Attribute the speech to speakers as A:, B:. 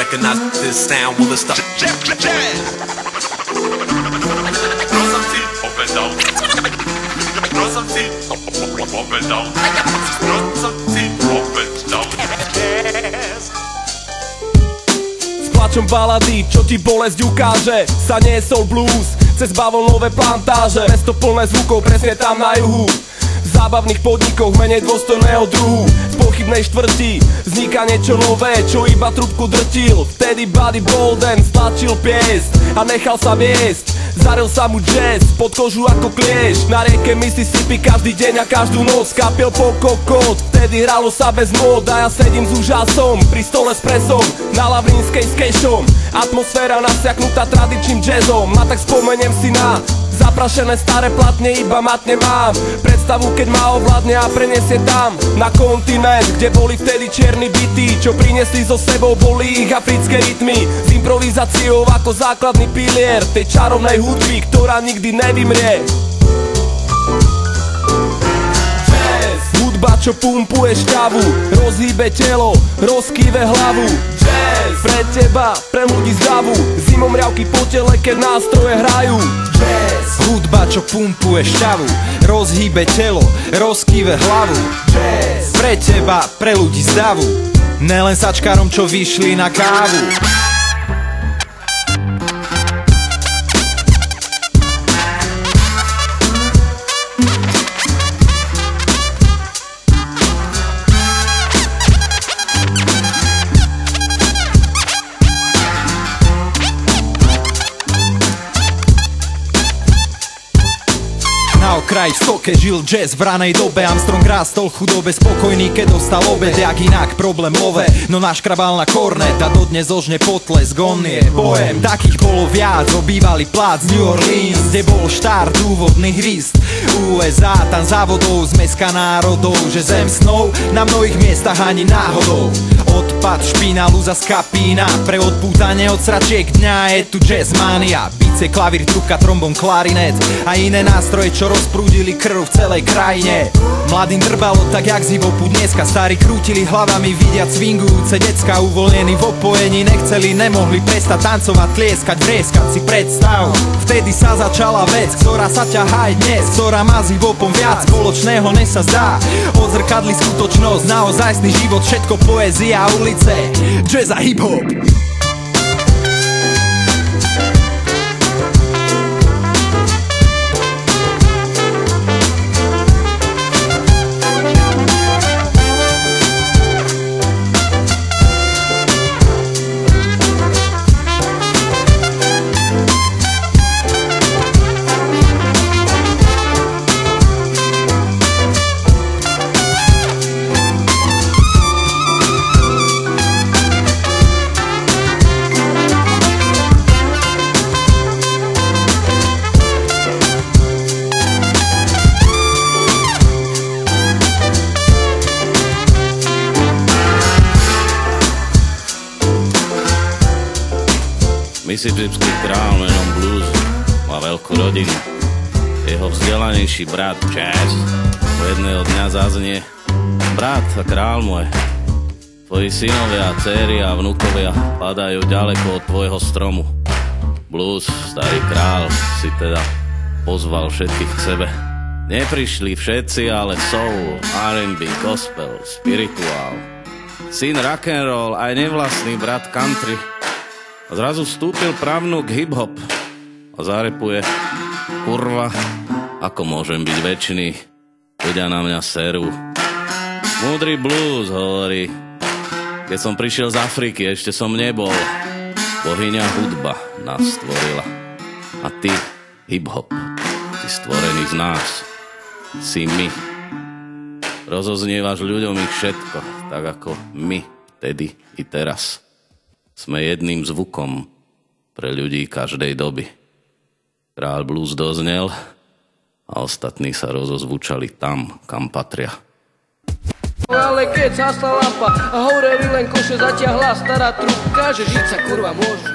A: recognize this sound. Will it stop? Jazz. Throw some feet up and down. Throw some feet up and down. Throw some feet up and down.
B: S plačom balady, čo ti bolesť ukáže, sa niesol blues cez bavlnové plantáže. Mesto plné zvukov, presne tam na juhu. V zábavných podnikoch menej dôstojného druhu. V pochybnej štvrti vzniká niečo nové, čo iba trúbku drtil. Vtedy Buddy Bolden stlačil piesť a nechal sa viesť. Zaril sa mu jazz pod kožu ako kliešť. Na rieke Mississippi každý deň a každú noc kapil po kokot. Vtedy hralo sa bez mód a ja sedím s úžasom pri stole s presom na Lavrinskej s kešom. Atmosféra nasiaknutá tradičným jazzom. A tak spomeniem si na zaprašené staré platne, iba matne mám predstavu, keď ma ovládne a preniesie tam na kontinent, kde boli vtedy čierni bytí, čo priniesli so sebou boli ich africké rytmy. S improvizáciou ako základný pilier tej čarovnej hudby, ktorá nikdy nevymrie. Jazz, hudba, čo pumpuje šťavu, rozhýbe telo, rozkýve hlavu. Jazz, pre teba, pre ľudí z davu, zimomriavky po tele, keď nástroje hrajú. Jazz,
C: hudba, čo pumpuje šťavu, rozhýbe telo, rozkýve hlavu.
B: Jazz,
C: pre teba, pre ľudí z davu, nelen sačkárom, čo vyšli na kávu. Na okraji v stoke žil jazz v ranej dobe. Armstrong rástol v chudobe, spokojný, keď dostal obed. Jak inak problémové, no naškrabal na kornet a dodnes ožne potlesk, on je pojem. Takých bolo viac, obývali plác New Orleans, kde bol štart, úvodný hrist. USA, tam závodov, zmeska národov, že zem snov na mnohých miestach ani náhodou. Odpad, špína, lúza z kapína, pre odpútanie od sračiek dňa je tu jazzmania. Bicie, klavír, trubka, trombón, klarinet a iné nástroje, čo rozprúdili krv v celej krajine. Mladým drbalo tak jak z hibopu dneska, starí krútili hlavami vidiac swingujúce decka. Uvoľnení v opojení, nechceli, nemohli prestať tancovať, tlieskať, vrieskať, si predstav. Vtedy sa začala vec, ktorá sa ťahá aj dnes, ktorá má s hibopom viac spoločného, než sa zdá. Odzrkadli skutočnosť, naozajstný život, všetko poézia, ulice, jazz a hip-hop.
D: Mississipský král menom Blues má veľkú rodinu. Jeho vzdelanejší brat Jazz jedného dňa zaznie: brat a král môj, tvoji synovia, dcéry a vnukovia padajú ďaleko od tvojho stromu. Blues, starý král, si teda pozval všetkých k sebe. Neprišli všetci, ale soul, R&B, gospel, spirituál, syn rock'n'roll, aj nevlastný brat country. A zrazu vstúpil pravnúk hip-hop a zarepuje: kurva, ako môžem byť večný, ľudia na mňa serú. Múdry blues hovorí: keď som prišiel z Afriky, ešte som nebol. Bohyňa hudba nás stvorila. A ty, hip-hop, si stvorený z nás. Si my. Rozoznievaš ľuďom ich všetko, tak ako my, tedy i teraz. Sme jedným zvukom pre ľudí každej doby. Kráľ blues doznel a ostatní sa rozozvučali tam, kam patria.
E: Ale keď zasla lampa a horeli len koše, zatiahla stará trúbka, že žiť sa kurva môžu.